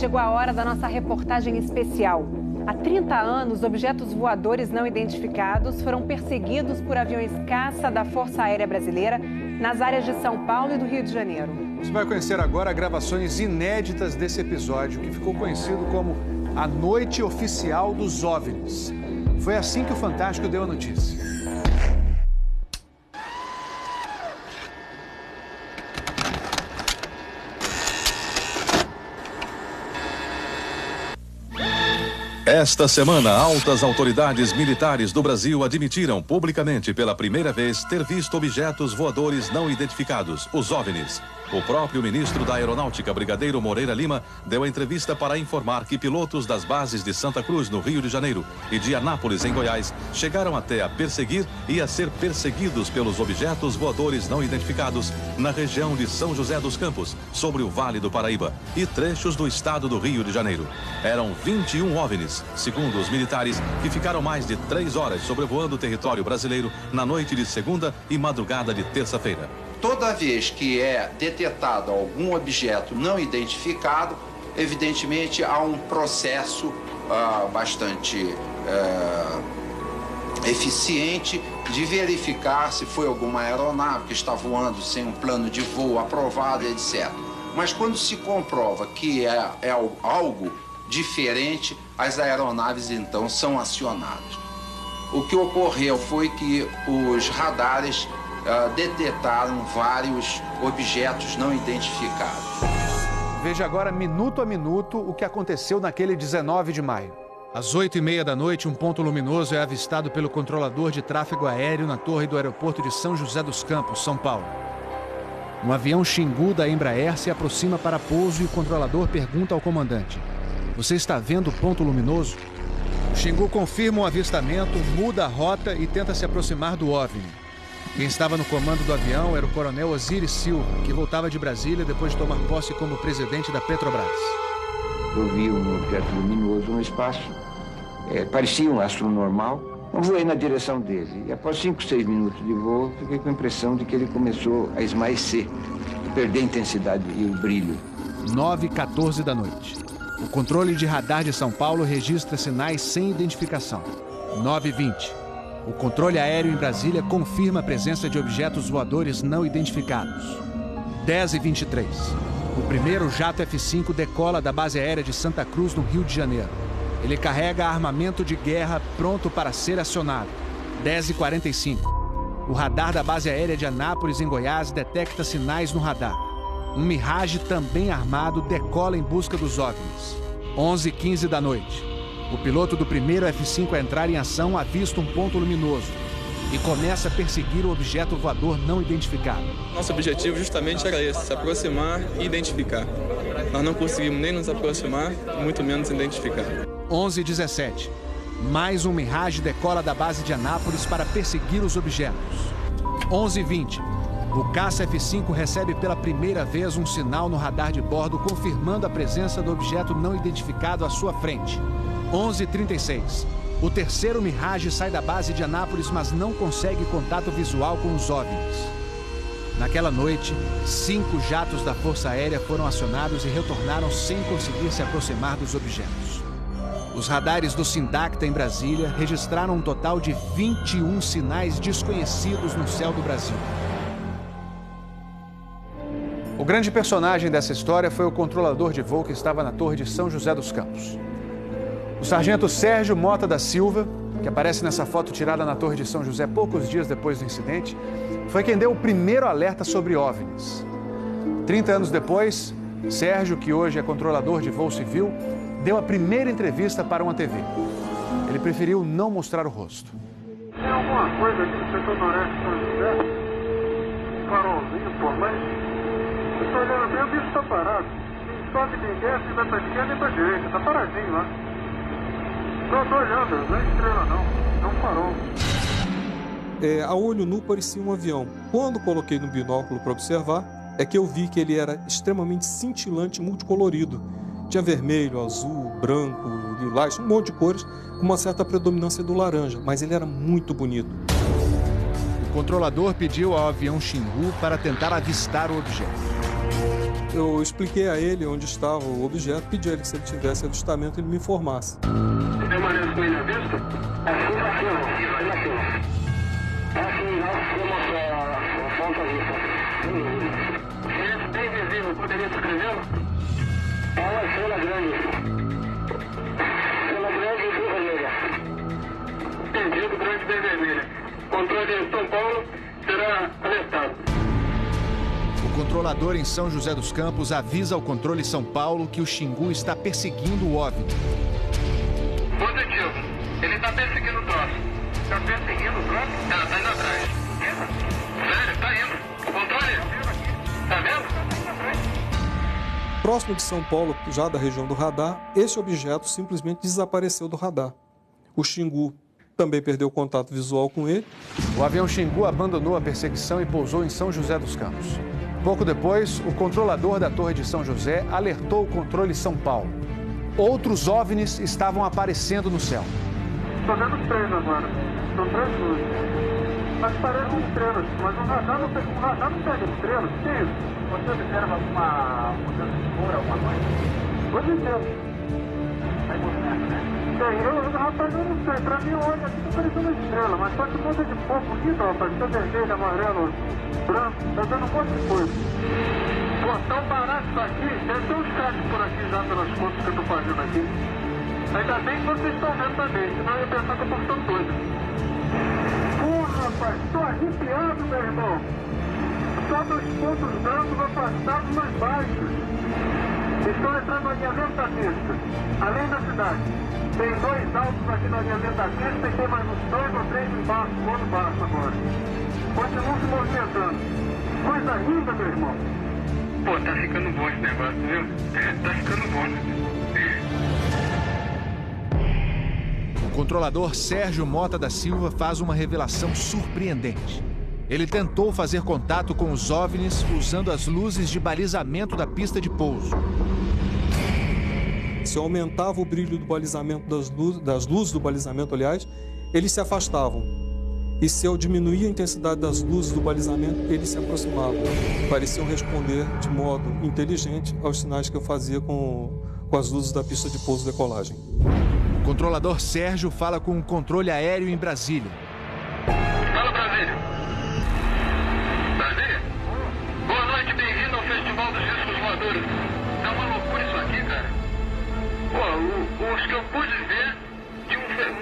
chegou a hora da nossa reportagem especial. Há 30 anos, objetos voadores não identificados foram perseguidos por aviões caça da Força Aérea Brasileira nas áreas de São Paulo e do Rio de Janeiro. Você vai conhecer agora gravações inéditas desse episódio, que ficou conhecido como a Noite Oficial dos OVNIs. Foi assim que o Fantástico deu a notícia. Esta semana, altas autoridades militares do Brasil admitiram publicamente pela primeira vez ter visto objetos voadores não identificados, os OVNIs. O próprio ministro da Aeronáutica, Brigadeiro Moreira Lima, deu a entrevista para informar que pilotos das bases de Santa Cruz, no Rio de Janeiro, e de Anápolis, em Goiás, chegaram até a perseguir e a ser perseguidos pelos objetos voadores não identificados na região de São José dos Campos, sobre o Vale do Paraíba, e trechos do estado do Rio de Janeiro. Eram 21 OVNIs, segundo os militares, que ficaram mais de 3 horas sobrevoando o território brasileiro na noite de segunda e madrugada de terça-feira. Toda vez que é detectado algum objeto não identificado, evidentemente há um processo bastante eficiente de verificar se foi alguma aeronave que está voando sem um plano de voo aprovado, etc. Mas quando se comprova que é algo diferente, as aeronaves então são acionadas. O que ocorreu foi que os radares detectaram vários objetos não identificados. Veja agora, minuto a minuto, o que aconteceu naquele 19 de maio. Às 8h30 da noite, um ponto luminoso é avistado pelo controlador de tráfego aéreo na torre do aeroporto de São José dos Campos, São Paulo. Um avião Xingu da Embraer se aproxima para pouso e o controlador pergunta ao comandante: "Você está vendo o ponto luminoso?" O Xingu confirma o avistamento, muda a rota e tenta se aproximar do OVNI. Quem estava no comando do avião era o coronel Osiris Silva, que voltava de Brasília depois de tomar posse como presidente da Petrobras. Eu vi um objeto luminoso no espaço, parecia um astro normal. Eu voei na direção dele e após 5, 6 minutos de voo, fiquei com a impressão de que ele começou a esmaecer, a perder a intensidade e o brilho. 9h14 da noite. O controle de radar de São Paulo registra sinais sem identificação. 9h20. O controle aéreo em Brasília confirma a presença de objetos voadores não identificados. 10h23. O primeiro jato F-5 decola da base aérea de Santa Cruz, no Rio de Janeiro. Ele carrega armamento de guerra pronto para ser acionado. 10h45. O radar da base aérea de Anápolis, em Goiás, detecta sinais no radar. Um Mirage também armado decola em busca dos OVNIs. 11h15 da noite. O piloto do primeiro F-5 a entrar em ação avista um ponto luminoso e começa a perseguir o objeto voador não identificado. Nosso objetivo justamente era esse, se aproximar e identificar. Nós não conseguimos nem nos aproximar, muito menos identificar. 11h17. Mais um Mirage decola da base de Anápolis para perseguir os objetos. 11h20. O caça F-5 recebe pela primeira vez um sinal no radar de bordo confirmando a presença do objeto não identificado à sua frente. 11h36. O terceiro Mirage sai da base de Anápolis, mas não consegue contato visual com os OVNIs. Naquela noite, 5 jatos da Força Aérea foram acionados e retornaram sem conseguir se aproximar dos objetos. Os radares do Sindacta em Brasília registraram um total de 21 sinais desconhecidos no céu do Brasil. O grande personagem dessa história foi o controlador de voo que estava na torre de São José dos Campos. O sargento Sérgio Mota da Silva, que aparece nessa foto tirada na Torre de São José poucos dias depois do incidente, foi quem deu o primeiro alerta sobre OVNIs. 30 anos depois, Sérgio, que hoje é controlador de voo civil, deu a primeira entrevista para uma TV. Ele preferiu não mostrar o rosto. Tem alguma coisa aqui no setor noroeste de São José? Um farolzinho por lá? Eu estou olhando bem, o bicho está parado. Nem sobe, nem desce, nem vai para a esquerda, nem para a direita. Está paradinho lá. Estou olhando, não é estrela não farol. A olho nu parecia um avião. Quando coloquei no binóculo para observar, é que eu vi que ele era extremamente cintilante e multicolorido. Tinha vermelho, azul, branco, lilás, um monte de cores, com uma certa predominância do laranja, mas ele era muito bonito. O controlador pediu ao avião Xingu para tentar avistar o objeto. Eu expliquei a ele onde estava o objeto, pedi a ele que se ele tivesse avistamento, ele me informasse. Permanece com ele à vista? Aqui, nós temos a ponta vista. Esse bem visível, poderia descrevê-lo? É uma estrela grande. Estrela grande e bem vermelha. Entendido, grande e bem vermelha. Controle de São Paulo será alertado. O controlador em São José dos Campos avisa ao controle São Paulo que o Xingu está perseguindo o OVNI. Positivo. Ele está perseguindo o troço. Está perseguindo o troço? Tá indo atrás. Sério, tá indo. Controle. Tá vendo? Próximo de São Paulo, já da região do radar, esse objeto simplesmente desapareceu do radar. O Xingu também perdeu contato visual com ele. O avião Xingu abandonou a perseguição e pousou em São José dos Campos. Pouco depois, o controlador da Torre de São José alertou o controle São Paulo. Outros OVNIs estavam aparecendo no céu. Estou vendo 3 agora. São 3 luzes. Mas parecem estrelas, mas o radar não pega estrelas. O que é isso? Você observa alguma mudança de cor, alguma coisa? Pode ser. Vai movimento, né? Rapaz, eu não sei. Pra mim, olha, aqui tá parecendo estrela, mas só que um monte de cor bonita, rapaz. Tá vermelho, amarelo, branco. Tá dando um monte de coisa. Pô, tão barato isso aqui. Deve ter uns craques por aqui já pelas fotos que eu tô fazendo aqui. Ainda bem que vocês estão vendo também, senão eu ia pensar que eu tô ficando doido. Porra, rapaz, tô arrepiado, meu irmão. Só 2 pontos brancos afastados mais baixos. Estão entrando no alinhamento da pista, além da cidade. Tem 2 altos aqui no alinhamento da pista e tem mais uns 2 ou 3 embaixo, voando baixo agora. Continuam se movimentando. Coisa linda, meu irmão. Pô, tá ficando bom esse negócio, viu? Tá ficando bom, né? O controlador Sérgio Mota da Silva faz uma revelação surpreendente. Ele tentou fazer contato com os OVNIs usando as luzes de balizamento da pista de pouso. Se eu aumentava o brilho do balizamento das luzes do balizamento, aliás, eles se afastavam. E se eu diminuía a intensidade das luzes do balizamento, eles se aproximavam. Pareciam responder de modo inteligente aos sinais que eu fazia com as luzes da pista de pouso e decolagem. O controlador Sérgio fala com o controle aéreo em Brasília. Fala, Brasília. Brasília? Boa noite, bem-vindo ao Festival dos Discos Voadores. Tá uma loucura isso aqui, cara. Pô, os que eu pude ver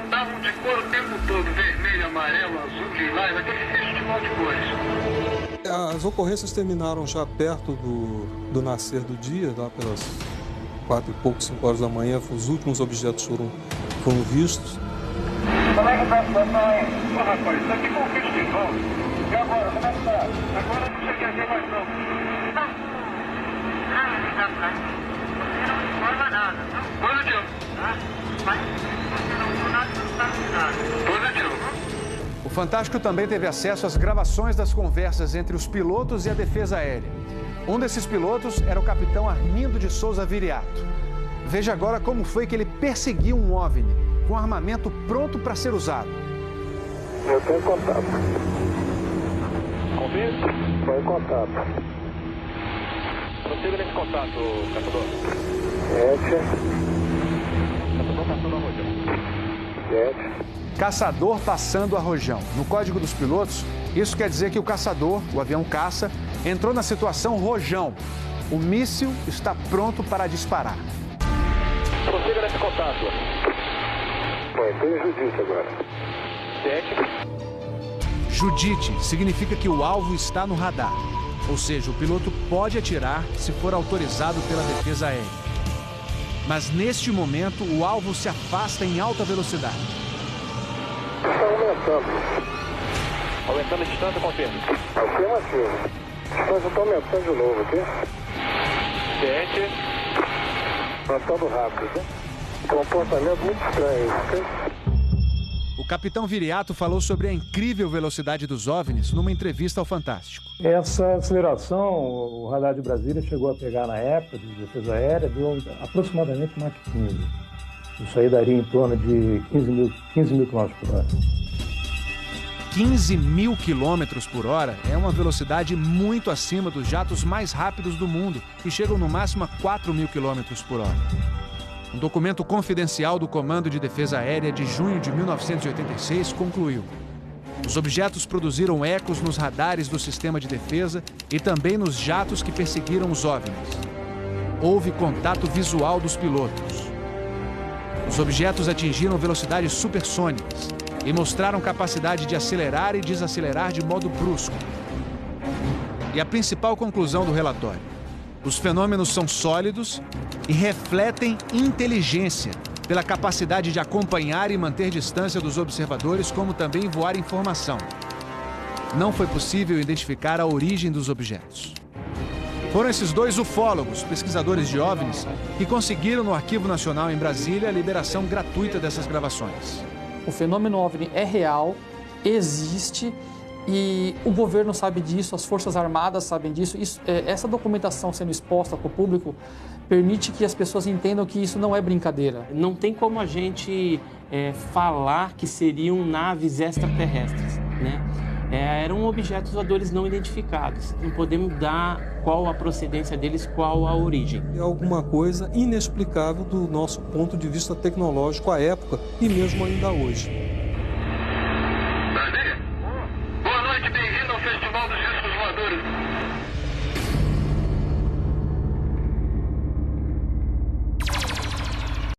mudavam de cor o tempo todo. Vermelho, amarelo, azul, lilás, aquele festival de cores. As ocorrências terminaram já perto do nascer do dia, lá pelas 4 e pouco, 5 horas da manhã. Os últimos objetos foram vistos. Como é que tá a situação aí? Pô, rapaz, isso aqui foi um festival. E agora, como é que tá? Agora não sei quer ver mais não. Você não informa nada, não? Positivo. Mas você não viu nada, não está avisado. Positivo. O Fantástico também teve acesso às gravações das conversas entre os pilotos e a defesa aérea. Um desses pilotos era o capitão Armindo de Souza Viriato. Veja agora como foi que ele perseguiu um OVNI com armamento pronto para ser usado. Eu tenho contato. Confirma? Estou em contato. Prossiga nesse contato, caçador. 7. Caçador passando a rojão. 7. Caçador passando a rojão. No código dos pilotos, isso quer dizer que o caçador, o avião caça, entrou na situação rojão. O míssil está pronto para disparar. Prossiga nesse contato. Estou em Judite agora. 7. Judite significa que o alvo está no radar. Ou seja, o piloto pode atirar se for autorizado pela defesa aérea. Mas neste momento, o alvo se afasta em alta velocidade. Está aumentando. Aumentando a distância, confirma. Afirmativo. A distância está aumentando de novo aqui. 7. Aumentando rápido. Comportamento muito estranho, ok? O capitão Viriato falou sobre a incrível velocidade dos OVNIs numa entrevista ao Fantástico. Essa aceleração, o radar de Brasília chegou a pegar na época de defesa aérea, deu aproximadamente Mach 15. Isso aí daria em torno de 15 mil km por hora. 15.000 quilômetros por hora é uma velocidade muito acima dos jatos mais rápidos do mundo, que chegam no máximo a 4.000 quilômetros por hora. Um documento confidencial do Comando de Defesa Aérea de junho de 1986 concluiu: os objetos produziram ecos nos radares do sistema de defesa e também nos jatos que perseguiram os OVNIs. Houve contato visual dos pilotos. Os objetos atingiram velocidades supersônicas e mostraram capacidade de acelerar e desacelerar de modo brusco. E a principal conclusão do relatório: os fenômenos são sólidos e refletem inteligência, pela capacidade de acompanhar e manter distância dos observadores, como também voar informação. Não foi possível identificar a origem dos objetos. Foram esses dois ufólogos, pesquisadores de OVNIs, que conseguiram no Arquivo Nacional em Brasília a liberação gratuita dessas gravações. O fenômeno OVNI é real, existe, e o governo sabe disso, as Forças Armadas sabem disso. Essa documentação sendo exposta para o público permite que as pessoas entendam que isso não é brincadeira. Não tem como a gente falar que seriam naves extraterrestres, né? Eram objetos voadores não identificados. Não podemos dar qual a procedência deles, qual a origem. É alguma coisa inexplicável do nosso ponto de vista tecnológico à época e mesmo ainda hoje. Brasília? Boa noite, bem-vindo ao Festival dos Discos Voadores.